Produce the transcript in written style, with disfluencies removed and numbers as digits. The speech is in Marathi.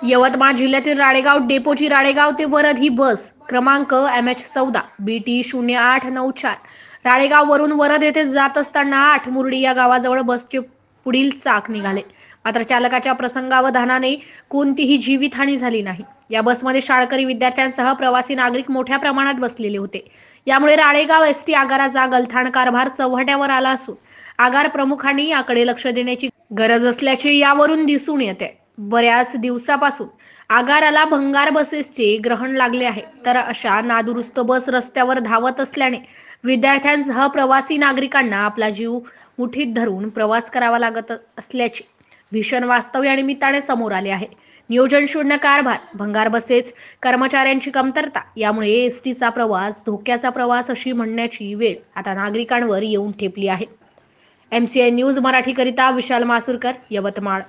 यवतमाळ जिल्ह्यातील राळेगाव डेपोची राळेगाव ते वरद ही बस क्रमांक MH14 BT0894 राळेगाववरून वरद येथे जात असताना आठमुर्डी या गावाजवळ बसचे पुढील चाक निघाले. मात्र चालकाच्या प्रसंगावधानाने कोणतीही जीवितहानी झाली नाही. या बसमध्ये शाळकरी विद्यार्थ्यांसह प्रवासी नागरिक मोठ्या प्रमाणात बसलेले होते. यामुळे राळेगाव एसटी आगाराचा गलथान कारभार चव्हाट्यावर आला असून आगार प्रमुखांनी याकडे लक्ष देण्याची गरज असल्याचे यावरून दिसून येते. बऱ्याच दिवसापासून आगाराला भंगार बसेसचे ग्रहण लागले आहे, तर अशा नादुरुस्त बस रस्त्यावर धावत असल्याने विद्यार्थ्यांसह प्रवासी नागरिकांना आपला जीव मुठीत धरून प्रवास करावा लागत असल्याचे भीषण वास्तव या निमित्ताने समोर आले आहे. नियोजन शून्य कारभार, भंगार बसेस, कर्मचाऱ्यांची कमतरता यामुळे एसटीचा प्रवास धोक्याचा प्रवास अशी म्हणण्याची वेळ आता नागरिकांवर येऊन ठेपली आहे. MCI न्यूज मराठीकरिता विशाल मासुरकर, यवतमाळ.